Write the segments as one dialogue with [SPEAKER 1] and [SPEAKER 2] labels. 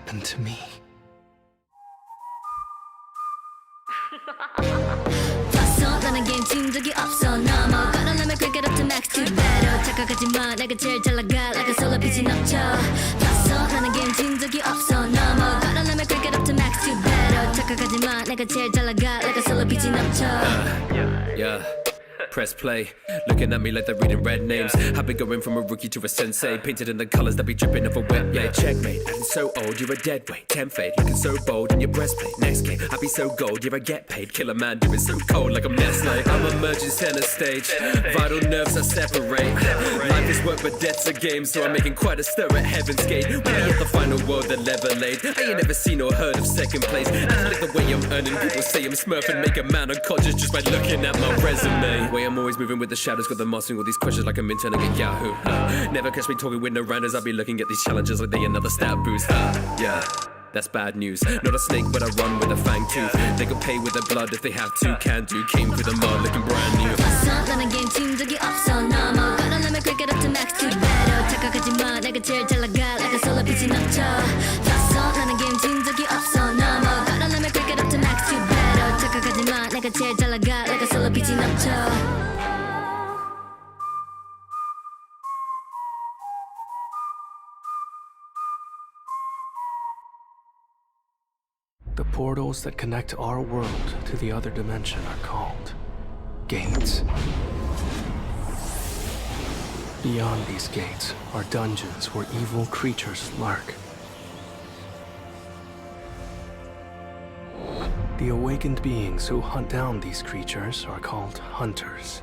[SPEAKER 1] happened to me.
[SPEAKER 2] 봤어 나는 게임 친 적이 없어 넘어가라 놈의 crank it up to max to battle 착각하지마 내가 제일 잘 나가 like a solar 빛이 넘쳐 봤어 나는 게임 친 적이 없어 넘어가라 놈의 crank it up to max to battle 착각하지마 내가 제일 잘 나가 like a solar 빛이 넘쳐
[SPEAKER 3] Yeah. Press play, looking at me like they're reading red names. I've been going from a rookie to a sensei, painted in the colors that be dripping off a wet blade. Checkmate, acting so old, you're a dead weight. 10 fade, looking so bold in your breastplate. Next game, I be so gold, yeah I get paid. Kill a man, do it so cold like I'm Nestle. I'm emerging center stage, vital nerves I separate. Life is work but death's a game, so I'm making quite a stir at heaven's gate. We be at the final world that level laid. I ain't never seen or heard of second place. I like the way I'm earning, people say I'm smurfing. Make a man unconscious just by looking at my resume. Way I'm always moving with the shadows, got them asking all these questions like I'm interning at Yahoo. Never catch me talking with no rounders, I'll be looking at these challenges like they another stat boost. Yeah, that's bad news. Not a snake, but I run with a fang tooth. They could pay with their blood if they have to. Can do, came through the mud looking brand new.
[SPEAKER 2] 봤어 나는 게임 친 적이 없어 넘어가라 놈의 crank it up to max to battle 착각하지마 내가 제일 잘 나가 like a solar 빛이 넘쳐 봤어 나는 게임 친 적이 없어 넘어가라 놈의 crank it up to max to battle 착각하지마 내가 제일 잘 나가 like a solar 빛이 넘쳐.
[SPEAKER 1] The portals that connect our world to the other dimension are called gates. Beyond these gates are dungeons where evil creatures lurk. The awakened beings who hunt down these creatures are called hunters.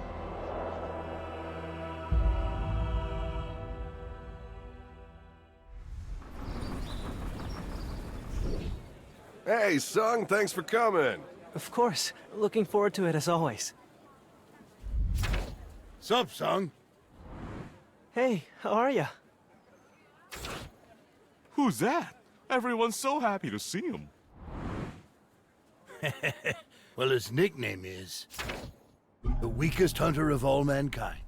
[SPEAKER 4] Hey, Sung, thanks for coming.
[SPEAKER 5] Of course. Looking forward to it as always.
[SPEAKER 6] Sup, Sung?
[SPEAKER 5] Hey, how are ya?
[SPEAKER 7] Who's that? Everyone's so happy to see him.
[SPEAKER 6] Well, his nickname is the weakest hunter of all mankind.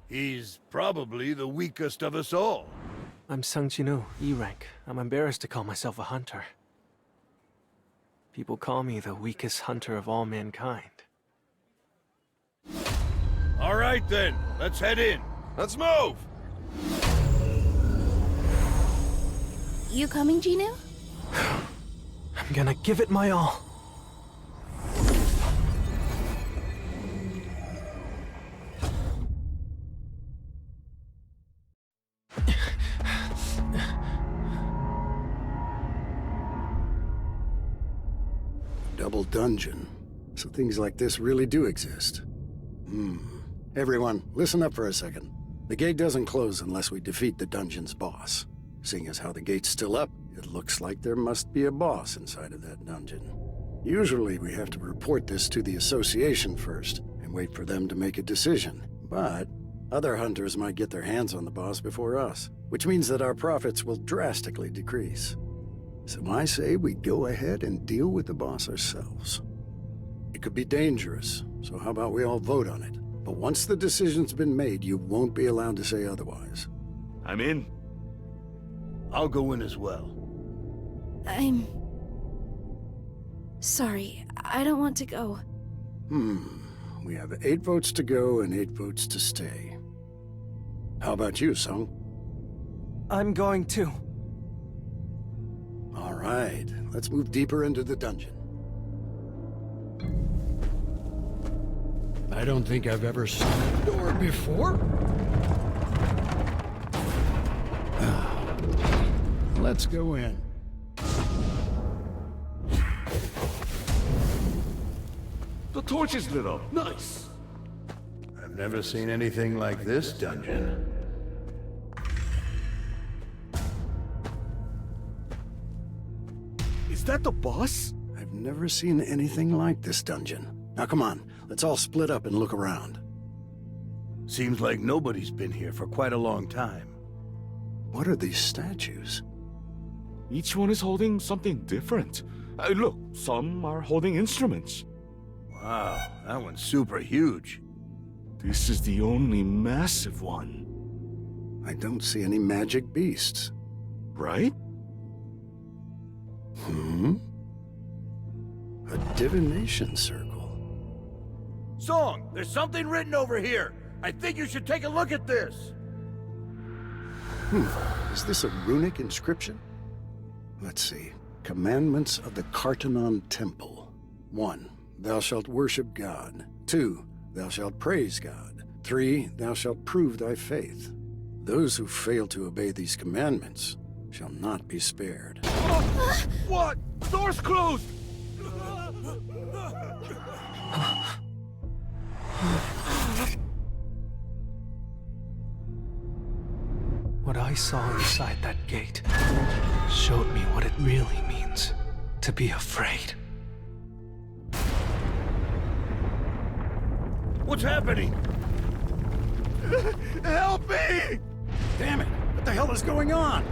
[SPEAKER 6] He's probably the weakest of us all.
[SPEAKER 5] I'm Sung Jin Woo, E rank. I'm embarrassed to call myself a hunter. People call me the weakest hunter of all mankind.
[SPEAKER 6] All right, then. Let's head in.
[SPEAKER 4] Let's move!
[SPEAKER 2] You coming, Jinu?
[SPEAKER 5] I'm gonna give it my all.
[SPEAKER 8] Double dungeon. So things like this really do exist. Everyone, listen up for a second. The gate doesn't close unless we defeat the dungeon's boss. Seeing as how the gate's still up, it looks like there must be a boss inside of that dungeon. Usually we have to report this to the association first and wait for them to make a decision. But other hunters might get their hands on the boss before us, which means that our profits will drastically decrease. So I say we go ahead and deal with the boss ourselves. It could be dangerous, so how about we all vote on it? But once the decision's been made, you won't be allowed to say otherwise.
[SPEAKER 7] I'm in.
[SPEAKER 6] I'll go in as well.
[SPEAKER 2] I'm sorry, I don't want to go.
[SPEAKER 8] We have 8 votes to go and 8 votes to stay. How about you, Sung?
[SPEAKER 5] I'm going too.
[SPEAKER 8] All right, let's move deeper into the dungeon. I don't think I've ever seen a door before. Let's go in.
[SPEAKER 7] The torch is lit up. Nice.
[SPEAKER 6] I've never seen anything like this dungeon.
[SPEAKER 7] Is that the boss?
[SPEAKER 8] I've never seen anything like this dungeon. Now come on, let's all split up and look around.
[SPEAKER 6] Seems like nobody's been here for quite a long time.
[SPEAKER 8] What are these statues?
[SPEAKER 7] Each one is holding something different. Look, some are holding instruments.
[SPEAKER 6] Wow, that one's super huge.
[SPEAKER 7] This is the only massive one.
[SPEAKER 8] I don't see any magic beasts.
[SPEAKER 7] Right?
[SPEAKER 8] A divination circle.
[SPEAKER 6] Song, there's something written over here. I think you should take a look at this.
[SPEAKER 8] Is this a runic inscription? Let's see. Commandments of the Kartanon Temple. 1. Thou shalt worship God. 2. Thou shalt praise God. 3. Thou shalt prove thy faith. Those who fail to obey these commandments shall not be spared.
[SPEAKER 7] What? Door's closed!
[SPEAKER 1] What I saw inside that gate showed me what it really means to be afraid.
[SPEAKER 6] What's happening? Help me!
[SPEAKER 8] Damn it! What the hell is going on?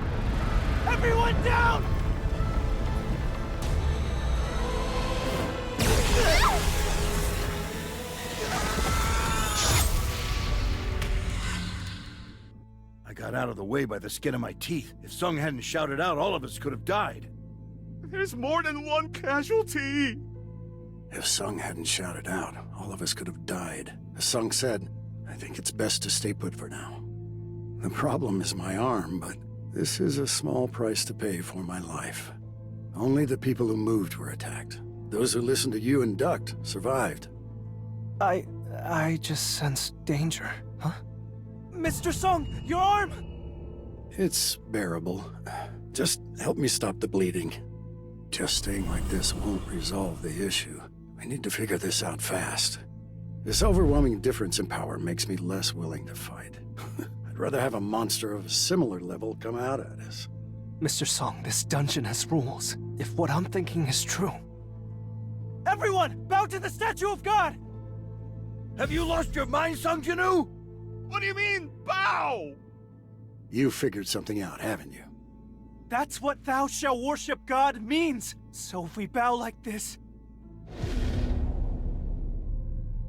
[SPEAKER 6] Everyone down! I got out of the way by the skin of my teeth. If Sung hadn't shouted out, all of us could have died.
[SPEAKER 7] There's more than one casualty!
[SPEAKER 8] If Sung hadn't shouted out, all of us could have died. As Sung said, I think it's best to stay put for now. The problem is my arm, but this is a small price to pay for my life. Only the people who moved were attacked. Those who listened to you and ducked survived.
[SPEAKER 1] I just sensed danger, huh?
[SPEAKER 5] Mr. Song, your arm!
[SPEAKER 8] It's bearable. Just help me stop the bleeding. Just staying like this won't resolve the issue. I need to figure this out fast. This overwhelming difference in power makes me less willing to fight. I'd rather have a monster of a similar level come out at us.
[SPEAKER 1] Mr. Song, this dungeon has rules. If what I'm thinking is true...
[SPEAKER 5] Everyone, bow to the statue of God!
[SPEAKER 6] Have you lost your mind, Sung Jin Woo?
[SPEAKER 7] What do you mean, bow?
[SPEAKER 8] You figured something out, haven't you?
[SPEAKER 5] That's what thou shalt worship God means. So if we bow like this...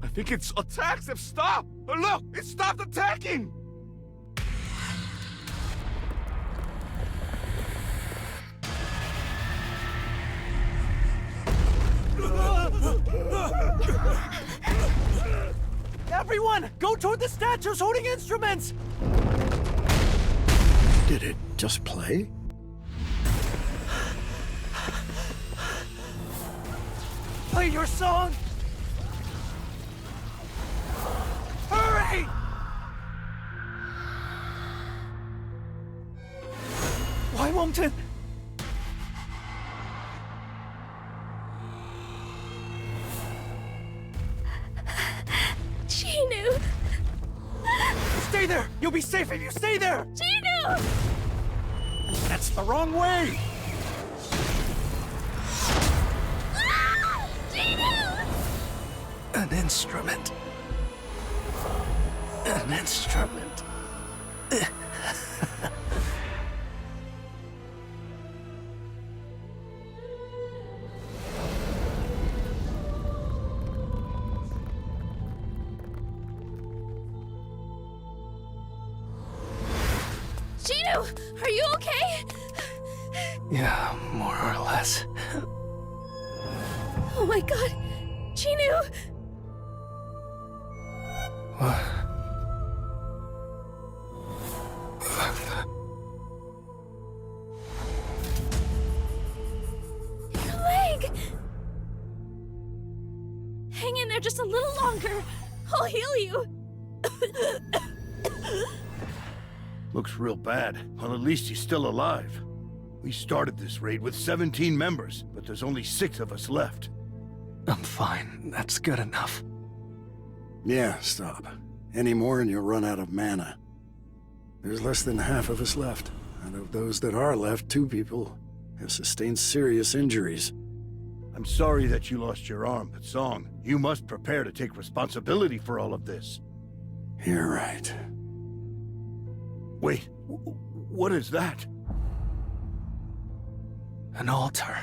[SPEAKER 7] I think it's attacks have stopped! Look, it stopped attacking!
[SPEAKER 5] Everyone, go toward the statues holding instruments!
[SPEAKER 8] Did it just play?
[SPEAKER 5] Play your song! Hurry! Why won't it?
[SPEAKER 2] Chinu!
[SPEAKER 5] Stay there! You'll be safe if you stay there!
[SPEAKER 2] Chinu!
[SPEAKER 6] That's the wrong way!
[SPEAKER 2] Ah! Chinu!
[SPEAKER 1] An instrument. An instrument.
[SPEAKER 2] Chinu! Are you okay?
[SPEAKER 1] Yeah, more or less.
[SPEAKER 2] Oh my god! Chinu! Your leg! Hang in there just a little longer. I'll heal you.
[SPEAKER 6] Looks real bad. Well, at least he's still alive. We started this raid with 17 members, but there's only 6 of us left.
[SPEAKER 1] I'm fine. That's good enough.
[SPEAKER 8] Yeah, stop. Any more and you'll run out of mana. There's less than half of us left. Out of those that are left, 2 people have sustained serious injuries.
[SPEAKER 6] I'm sorry that you lost your arm, but Song, you must prepare to take responsibility for all of this.
[SPEAKER 8] You're right.
[SPEAKER 6] Wait, what is that?
[SPEAKER 1] An altar.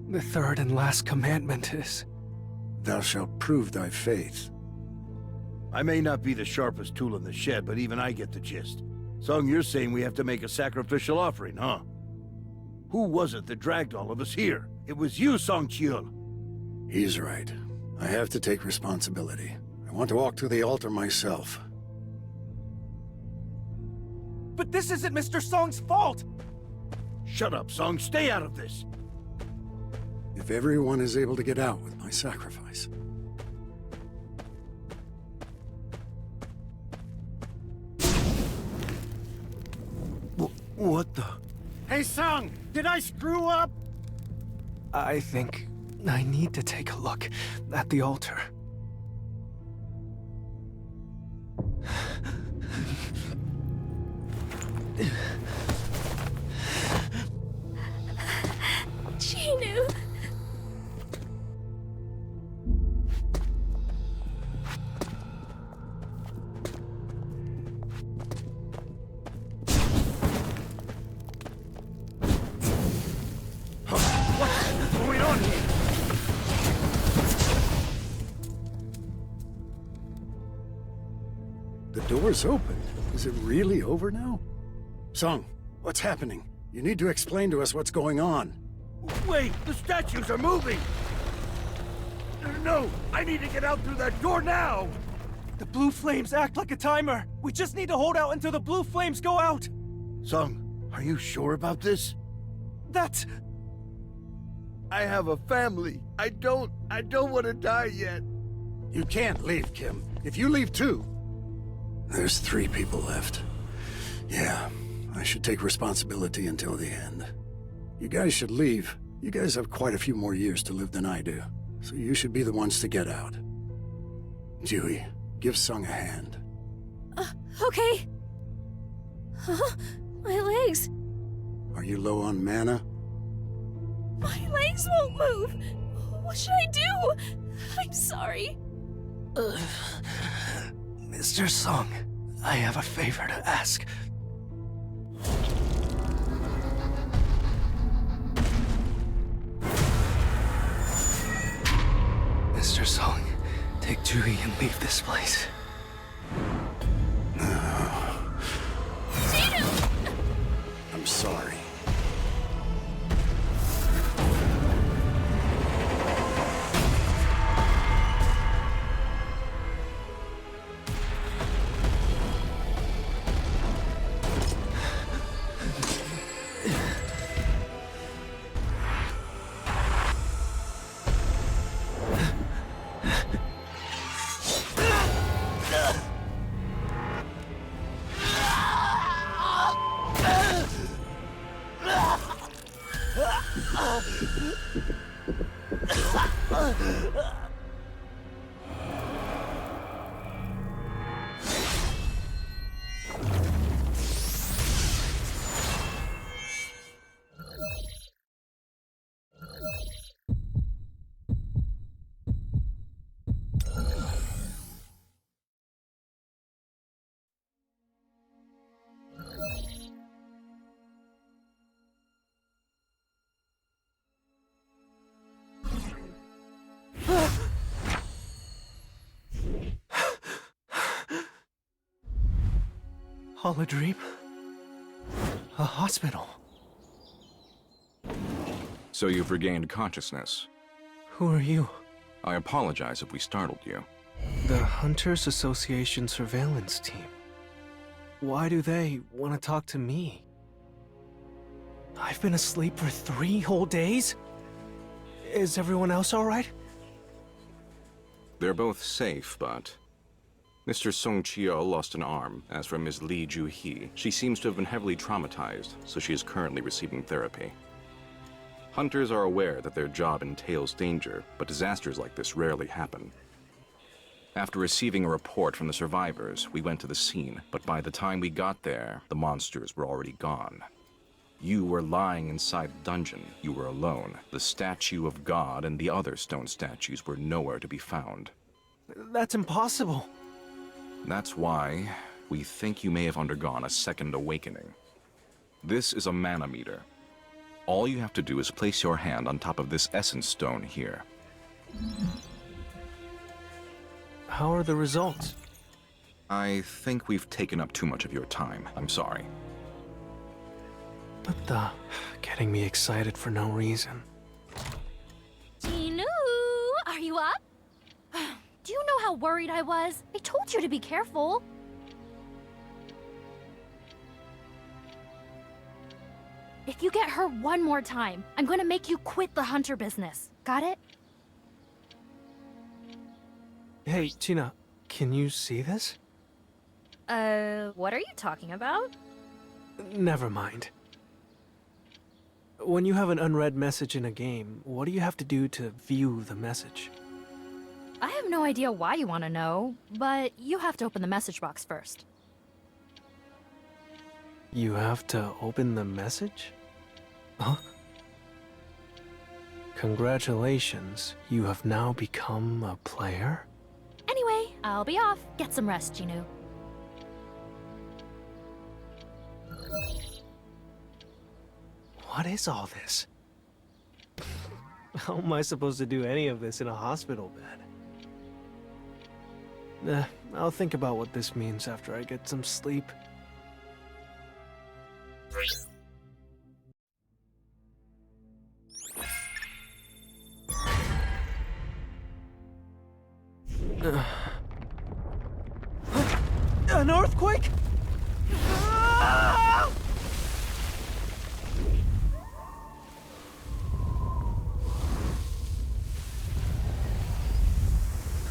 [SPEAKER 1] The third and last commandment is...
[SPEAKER 8] Thou shalt prove thy faith.
[SPEAKER 6] I may not be the sharpest tool in the shed, but even I get the gist. Song, you're saying we have to make a sacrificial offering, huh? Who was it that dragged all of us here? It was you, Song Chiul.
[SPEAKER 8] He's right. I have to take responsibility. I want to walk to the altar myself.
[SPEAKER 5] But this isn't Mr. Song's fault!
[SPEAKER 6] Shut up, Song. Stay out of this.
[SPEAKER 8] If everyone is able to get out with my sacrifice.
[SPEAKER 6] What the?
[SPEAKER 8] Hey, Song! Did I screw up?
[SPEAKER 1] I think I need to take a look at the altar.
[SPEAKER 2] Chinu.
[SPEAKER 6] What's going on here?
[SPEAKER 8] The door's open. Is it really over now? Song, what's happening? You need to explain to us what's going on.
[SPEAKER 6] Wait, the statues are moving! No, I need to get out through that door now!
[SPEAKER 5] The blue flames act like a timer! We just need to hold out until the blue flames go out!
[SPEAKER 6] Song, are you sure about this?
[SPEAKER 5] That's...
[SPEAKER 6] I have a family. I don't want to die yet.
[SPEAKER 8] You can't leave, Kim. If you leave too... There's 3 people left. Yeah, I should take responsibility until the end. You guys should leave. You guys have quite a few more years to live than I do. So you should be the ones to get out. Dewey, give Sung a hand.
[SPEAKER 2] Okay. Huh? My legs.
[SPEAKER 8] Are you low on mana?
[SPEAKER 2] My legs won't move. What should I do? I'm sorry.
[SPEAKER 1] Mr. Song, I have a favor to ask. Mr. Song, take Dewey and leave this place.
[SPEAKER 8] I'm sorry.
[SPEAKER 1] All a dream? A hospital?
[SPEAKER 9] So you've regained consciousness.
[SPEAKER 1] Who are you?
[SPEAKER 9] I apologize if we startled you.
[SPEAKER 1] The Hunters Association surveillance team. Why do they want to talk to me? I've been asleep for 3 whole days? Is everyone else all right?
[SPEAKER 9] They're both safe, but... Mr. Song Chiul lost an arm. As for Ms. Lee Ju-hee, she seems to have been heavily traumatized, so she is currently receiving therapy. Hunters are aware that their job entails danger, but disasters like this rarely happen. After receiving a report from the survivors, we went to the scene, but by the time we got there, the monsters were already gone. You were lying inside the dungeon. You were alone. The statue of God and the other stone statues were nowhere to be found.
[SPEAKER 1] That's impossible.
[SPEAKER 9] That's why we think you may have undergone a second awakening. This is a mana meter. All you have to do is place your hand on top of this essence stone here.
[SPEAKER 1] How are the results?
[SPEAKER 9] I think we've taken up too much of your time. I'm sorry.
[SPEAKER 1] But the getting me excited for no reason.
[SPEAKER 10] Jinu, are you up? Do you know how worried I was? I told you to be careful. If you get her one more time, I'm gonna make you quit the hunter business. Got it?
[SPEAKER 1] Hey, Tina, can you see this?
[SPEAKER 10] What are you talking about?
[SPEAKER 1] Never mind. When you have an unread message in a game, what do you have to do to view the message?
[SPEAKER 10] I have no idea why you want to know, but you have to open the message box first.
[SPEAKER 1] You have to open the message? Huh? Congratulations, you have now become a player?
[SPEAKER 10] Anyway, I'll be off. Get some rest, Jinu.
[SPEAKER 1] What is all this? How am I supposed to do any of this in a hospital bed? I'll think about what this means after I get some sleep. An earthquake?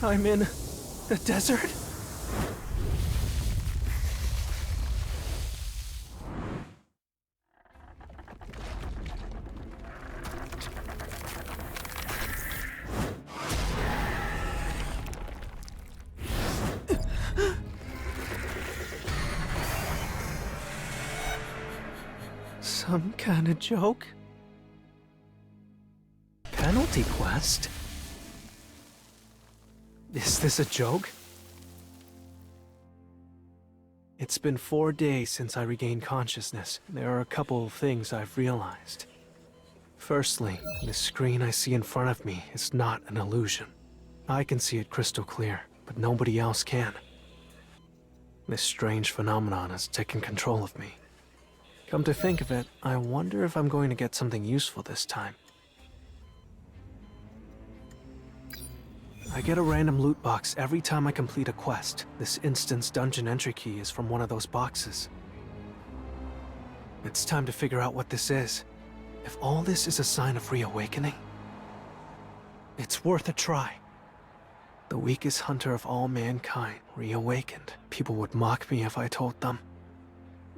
[SPEAKER 1] I'm in the desert? Some kind of joke? Penalty quest? Is this a joke? It's been 4 days since I regained consciousness. There are a couple of things I've realized. Firstly, the screen I see in front of me is not an illusion. I can see it crystal clear, but nobody else can. This strange phenomenon has taken control of me. Come to think of it, I wonder if I'm going to get something useful this time. I get a random loot box every time I complete a quest. This instance dungeon entry key is from one of those boxes. It's time to figure out what this is. If all this is a sign of reawakening, it's worth a try. The weakest hunter of all mankind, reawakened. People would mock me if I told them.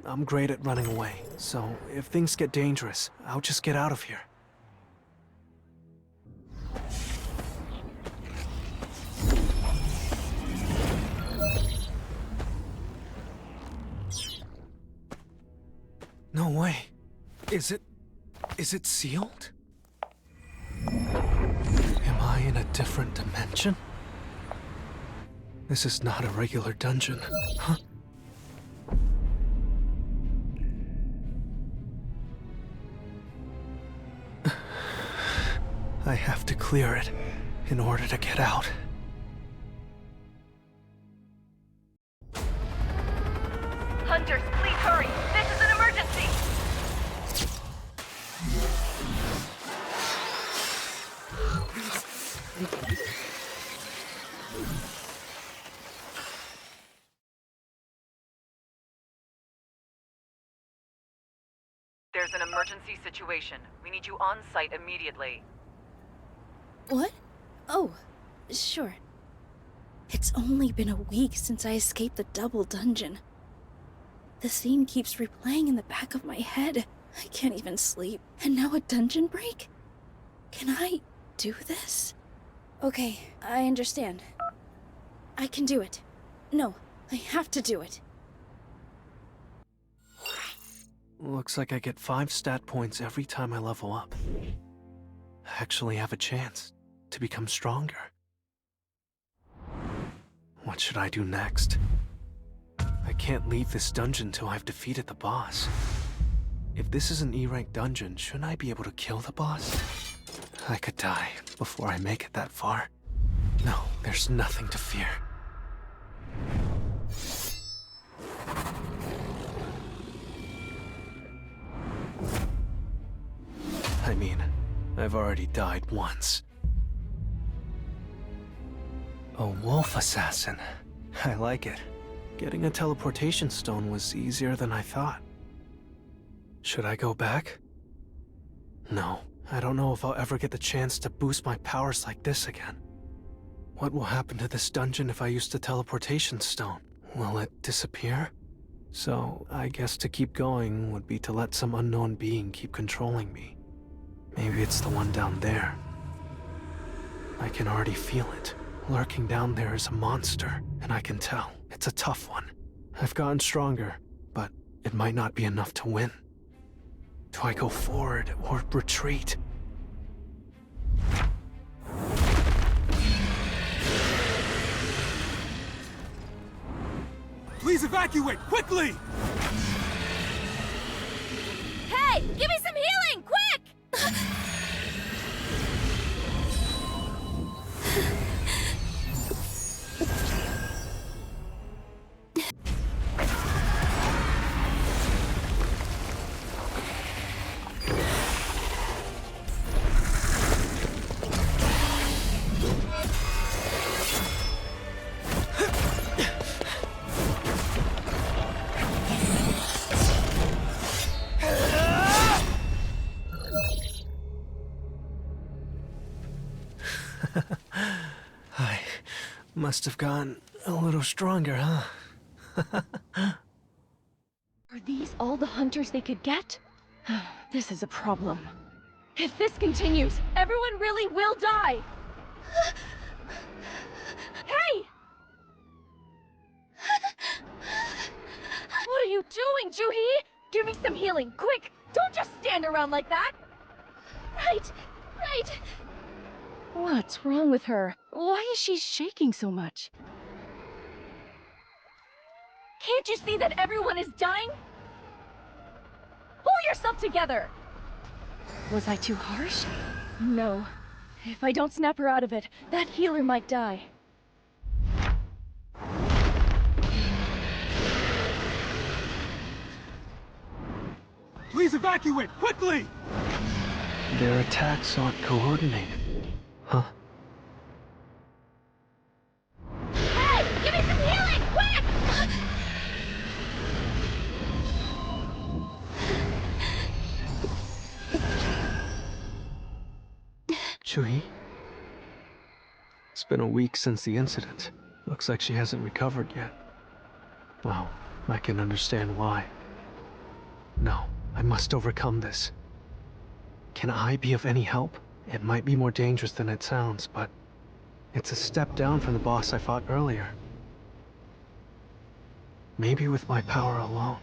[SPEAKER 1] I'm great at running away, so if things get dangerous, I'll just get out of here. No way. Is it sealed? Am I in a different dimension? This is not a regular dungeon, huh? I have to clear it in order to get out.
[SPEAKER 11] Hunters, please hurry! This is an emergency! There's an emergency situation. We need you on site immediately.
[SPEAKER 12] What? Oh, sure. It's only been a week since I escaped the double dungeon. The scene keeps replaying in the back of my head. I can't even sleep. And now a dungeon break? Can I do this? Okay, I understand. I can do it. No, I have to do it.
[SPEAKER 1] Looks like I get 5 stat points every time I level up. I actually have a chance to become stronger. What should I do next? I can't leave this dungeon till I've defeated the boss. If this is an E-rank dungeon, shouldn't I be able to kill the boss? I could die before I make it that far. No, there's nothing to fear. I mean, I've already died once. A wolf assassin. I like it. Getting a teleportation stone was easier than I thought. Should I go back? No, I don't know if I'll ever get the chance to boost my powers like this again. What will happen to this dungeon if I use the teleportation stone? Will it disappear? So, I guess to keep going would be to let some unknown being keep controlling me. Maybe it's the one down there. I can already feel it. Lurking down there is a monster, and I can tell. It's a tough one. I've gotten stronger, but it might not be enough to win. Do I go forward or retreat?
[SPEAKER 5] Please evacuate, quickly!
[SPEAKER 10] Hey, give me some healing, quick!
[SPEAKER 1] I must have gotten a little stronger, huh?
[SPEAKER 13] Are these all the hunters they could get? This is a problem. If this continues, everyone really will die! Hey! What are you doing, Juhi? Give me some healing, quick! Don't just stand around like that! Right! What's wrong with her? Why is she shaking so much? Can't you see that everyone is dying? Pull yourself together! Was I too harsh? No. If I don't snap her out of it, that healer might die.
[SPEAKER 5] Please evacuate, quickly!
[SPEAKER 1] Their attacks aren't coordinated. Huh?
[SPEAKER 10] Hey, give me some healing, quick!
[SPEAKER 1] Juhi? It's been a week since the incident. Looks like she hasn't recovered yet. Well, I can understand why. No, I must overcome this. Can I be of any help? It might be more dangerous than it sounds, but it's a step down from the boss I fought earlier. Maybe with my power alone.